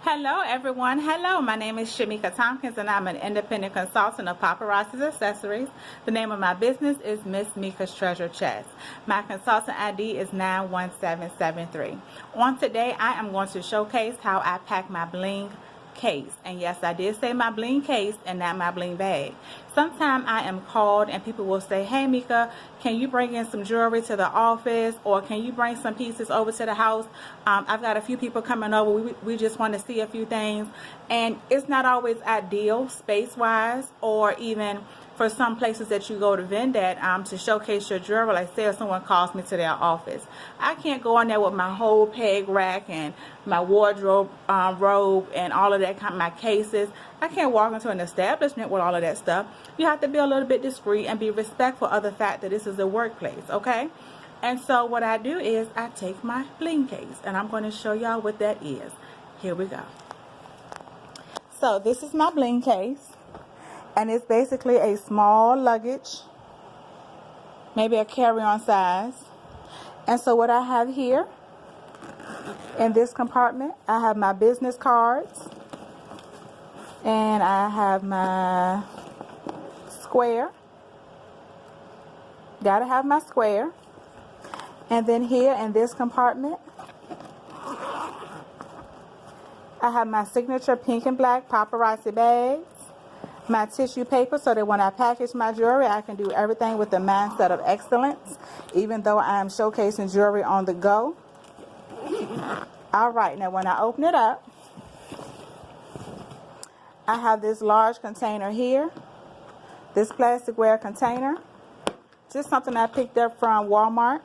Hello everyone. Hello, my name is Shamika Tompkins and I'm an independent consultant of Paparazzi Accessories. The name of my business is Miss Mika's Treasure Chest. My consultant ID is 91773. On today I am going to showcase how I pack my bling case. And yes, I did say my bling case and not my bling bag. Sometimes I am called and people will say, hey Mika, can you bring in some jewelry to the office, or can you bring some pieces over to the house? I've got a few people coming over. We just want to see a few things. And it's not always ideal space wise, or even for some places that you go to vend at to showcase your jewelry. Like say if someone calls me to their office, I can't go in there with my whole peg rack and my wardrobe robe and all of that kind of my cases. I can't walk into an establishment with all of that stuff. You have to be a little bit discreet and be respectful of the fact that this is a workplace, okay? And so what I do is I take my bling case and I'm going to show y'all what that is. Here we go. So this is my bling case. And it's basically a small luggage, maybe a carry-on size. And so what I have here in this compartment, I have my business cards, and I have my square. Gotta have my square. And then here in this compartment, I have my signature pink and black paparazzi bags. My tissue paper, so that when I package my jewelry, I can do everything with the mindset of excellence, even though I am showcasing jewelry on the go. Alright, now when I open it up, I have this large container here, this plasticware container, just something I picked up from Walmart.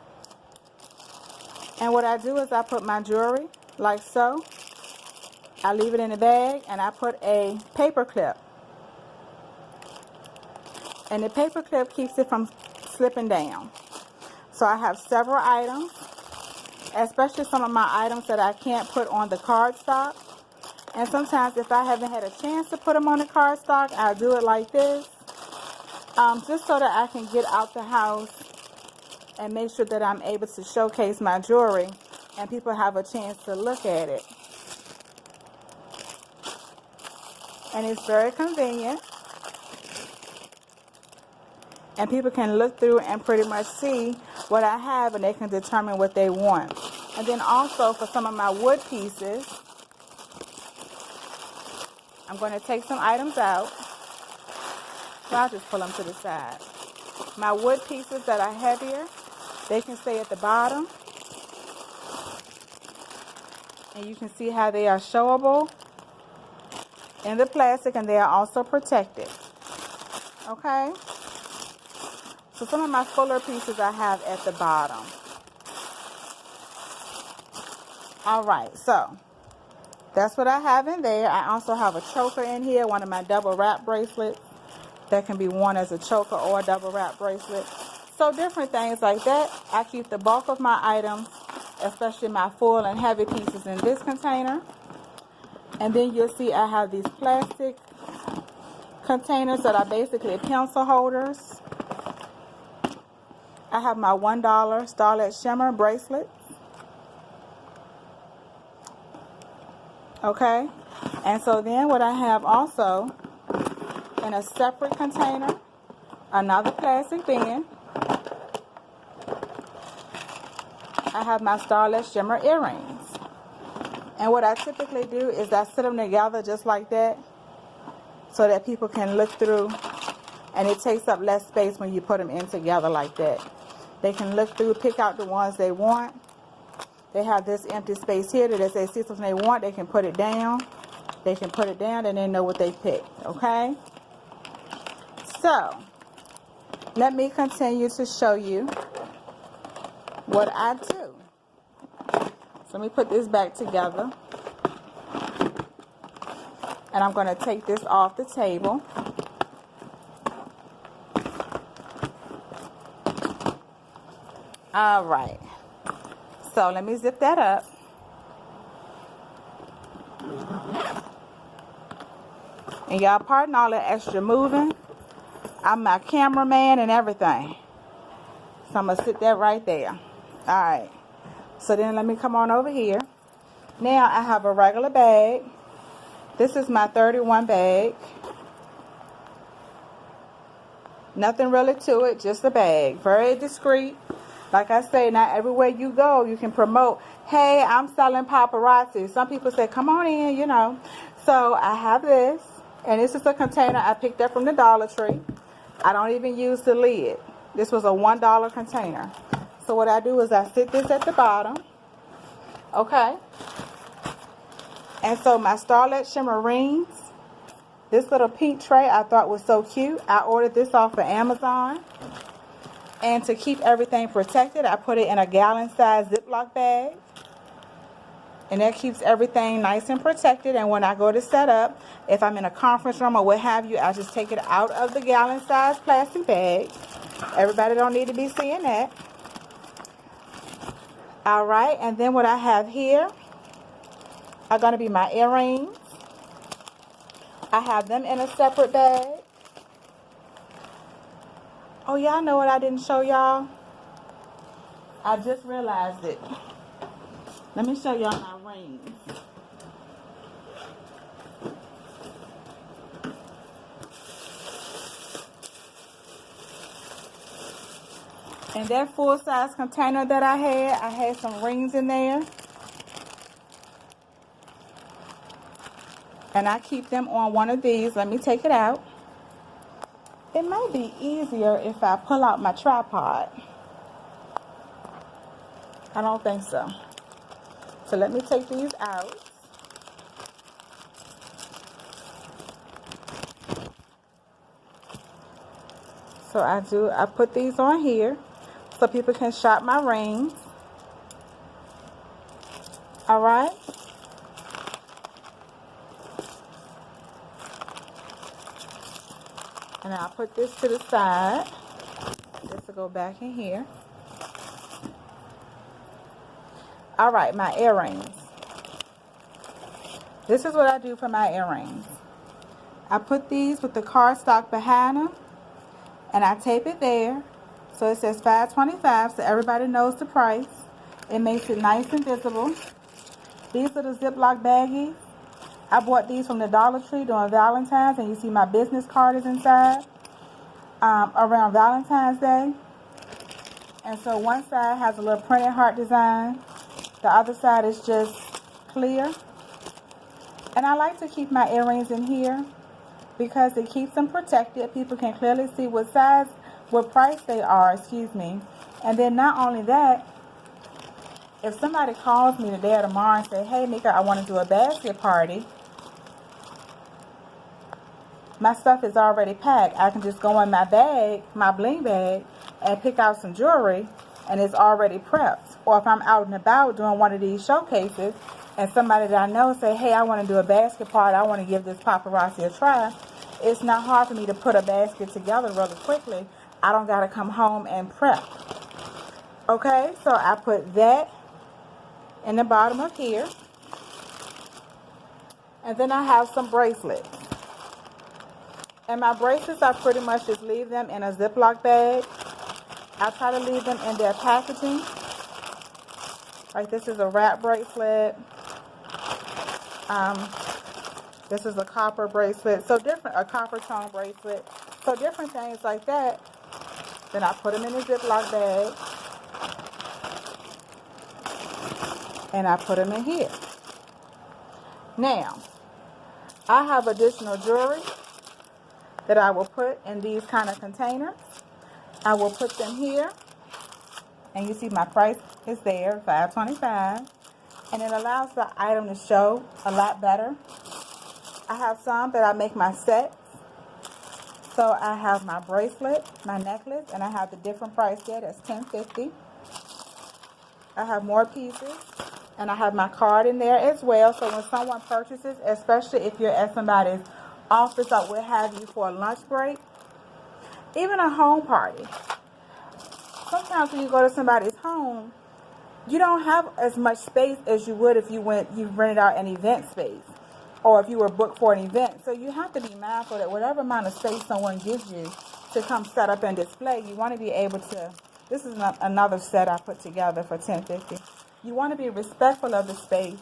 And what I do is I put my jewelry like so. I leave it in the bag and I put a paper clip. And the paper clip keeps it from slipping down. So I have several items, especially some of my items that I can't put on the cardstock. And sometimes if I haven't had a chance to put them on the cardstock, I'll do it like this. Just so that I can get out the house and make sure that I'm able to showcase my jewelry and people have a chance to look at it. And it's very convenient. And people can look through and pretty much see what I have, and they can determine what they want. And then also for some of my wood pieces, I'm going to take some items out. So I'll just pull them to the side. My wood pieces that I have here, they can stay at the bottom. And you can see how they are showable in the plastic, and they are also protected. Okay? So some of my fuller pieces I have at the bottom. Alright, so that's what I have in there. I also have a choker in here, one of my double wrap bracelets that can be worn as a choker or a double wrap bracelet. So different things like that. I keep the bulk of my items, especially my full and heavy pieces, in this container. And then you'll see I have these plastic containers that are basically pencil holders. I have my $1 Starlet Shimmer bracelet. Okay. And so then what I have also in a separate container, another plastic bin, I have my Starlet Shimmer earrings. And what I typically do is I sit them together just like that so that people can look through, and it takes up less space when you put them in together like that. They can look through, pick out the ones they want. They have this empty space here that if they see something they want, they can put it down. They can put it down and they know what they picked, okay? So, let me continue to show you what I do. So let me put this back together. And I'm going to take this off the table. Alright, so let me zip that up. And y'all pardon all the extra moving. I'm my cameraman and everything. So I'm going to sit that right there. Alright, so then let me come on over here. Now I have a regular bag This is my 31 bag. Nothing really to it, just a bag. Very discreet. Like I say, not everywhere you go you can promote, hey, I'm selling paparazzi. Some people say, come on in, you know. So I have this, and this is a container I picked up from the Dollar Tree. I don't even use the lid. This was a $1 container. So what I do is I sit this at the bottom. Okay. And so my Starlet Shimmer rings. This little pink tray I thought was so cute. I ordered this off of Amazon. And to keep everything protected, I put it in a gallon-sized Ziploc bag. And that keeps everything nice and protected. And when I go to set up, if I'm in a conference room or what have you, I just take it out of the gallon-sized plastic bag. Everybody don't need to be seeing that. All right, and then what I have here are going to be my earrings. I have them in a separate bag. Oh, y'all know what I didn't show y'all? I just realized it. Let me show y'all my rings. In that full-size container that I had some rings in there. And I keep them on one of these. Let me take it out. It might be easier if I pull out my tripod. I don't think so. So let me take these out. So I put these on here so people can shop my rings. All right. And I'll put this to the side. This will go back in here. All right, my earrings. This is what I do for my earrings. I put these with the cardstock behind them, and I tape it there. So it says $5.25, so everybody knows the price. It makes it nice and visible. These are the Ziploc baggies. I bought these from the Dollar Tree during Valentine's, and you see my business card is inside around Valentine's Day. And so one side has a little printed heart design. The other side is just clear. And I like to keep my earrings in here because it keeps them protected. People can clearly see what size, what price they are, excuse me. And then not only that, if somebody calls me today or tomorrow and say, hey, Mika, I want to do a basket party, my stuff is already packed. I can just go in my bag, my bling bag, and pick out some jewelry, and it's already prepped. Or if I'm out and about doing one of these showcases, and somebody that I know say, hey, I want to do a basket party, I want to give this paparazzi a try, it's not hard for me to put a basket together really quickly. I don't got to come home and prep. Okay, so I put that in the bottom of here. And then I have some bracelets. And my bracelets, I pretty much just leave them in a Ziploc bag. I try to leave them in their packaging. Like this is a wrap bracelet. This is a copper bracelet. So different, a copper tone bracelet. So different things like that. Then I put them in a Ziploc bag. And I put them in here. Now, I have additional jewelry that I will put in these kind of containers. I will put them here. And you see my price is there, $5.25. And it allows the item to show a lot better. I have some that I make my sets. So I have my bracelet, my necklace, and I have the different price there. That's $10.50. I have more pieces. And I have my card in there as well. So when someone purchases, especially if you're at somebody's office or what have you for a lunch break, even a home party. Sometimes when you go to somebody's home, you don't have as much space as you would if you rented out an event space or if you were booked for an event. So you have to be mindful that whatever amount of space someone gives you to come set up and display, you want to be able to, this is another set I put together for $10.50. You want to be respectful of the space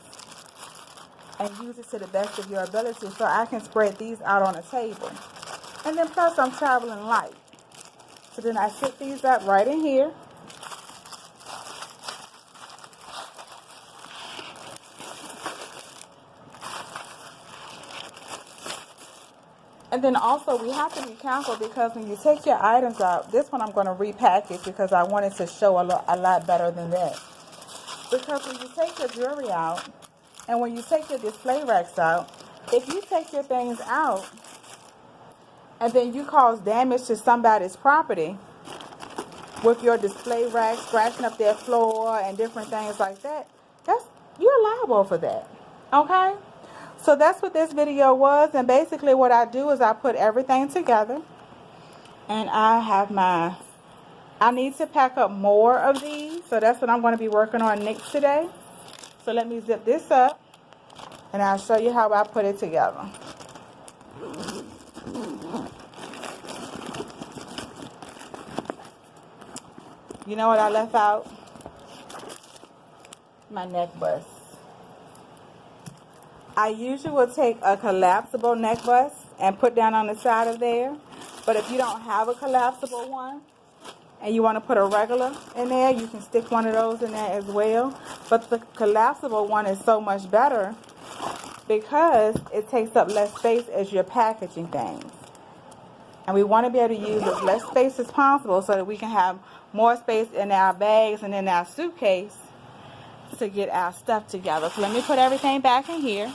and use it to the best of your ability so I can spread these out on the table. And then plus I'm traveling light. So then I sit these up right in here. And then also we have to be careful because when you take your items out, this one I'm going to repackage because I want it to show a lot better than that. Because when you take your jewelry out and when you take your display racks out, if you take your things out and then you cause damage to somebody's property with your display rack, scratching up their floor and different things like that, you're liable for that. Okay? So that's what this video was, and basically what I do is I put everything together, and I need to pack up more of these, so that's what I'm going to be working on next today. So let me zip this up, and I'll show you how I put it together. You know what I left out? My neck bust. I usually will take a collapsible neck bust and put down on the side of there. But if you don't have a collapsible one and you want to put a regular in there, you can stick one of those in there as well. But the collapsible one is so much better because it takes up less space as you're packaging things. And we want to be able to use as less space as possible so that we can have more space in our bags and in our suitcase to get our stuff together. So let me put everything back in here.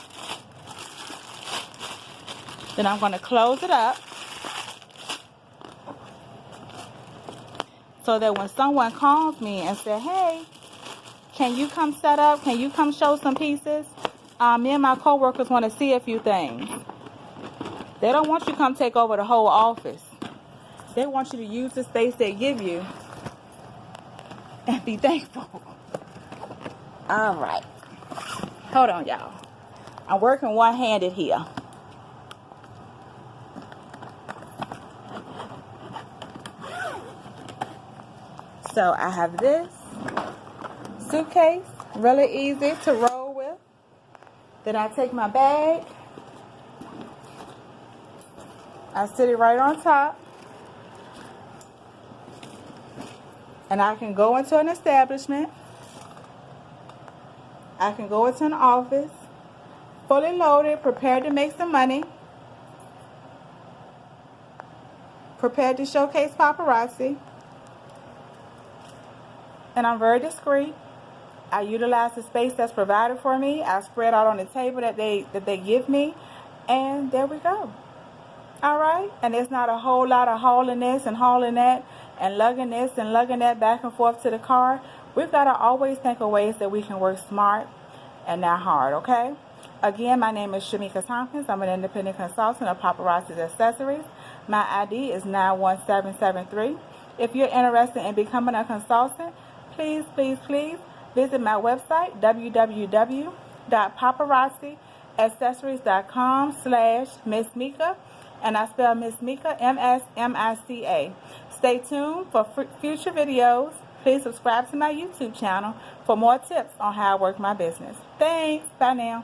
Then I'm going to close it up so that when someone calls me and says, hey, can you come set up? Can you come show some pieces? Me and my coworkers want to see a few things. They don't want you to come take over the whole office. They want you to use the space they give you and be thankful. All right. Hold on, y'all. I'm working one-handed here. So I have this suitcase, really easy to roll with. Then I take my bag. I sit it right on top. And I can go into an establishment. I can go into an office, fully loaded, prepared to make some money, prepared to showcase paparazzi, and I'm very discreet. I utilize the space that's provided for me. I spread out on the table that they give me, and there we go. All right, and there's not a whole lot of hauling this and hauling that and lugging this and lugging that back and forth to the car. We've got to always think of ways that we can work smart and not hard, okay? Again, my name is Shamika Tompkins. I'm an independent consultant of Paparazzi Accessories. My ID is 91773. If you're interested in becoming a consultant, please visit my website, www.paparazziaccessories.com/Miss Mika. And I spell Miss Mika, MSMICA. Stay tuned for future videos. Please subscribe to my YouTube channel for more tips on how I work my business. Thanks. Bye now.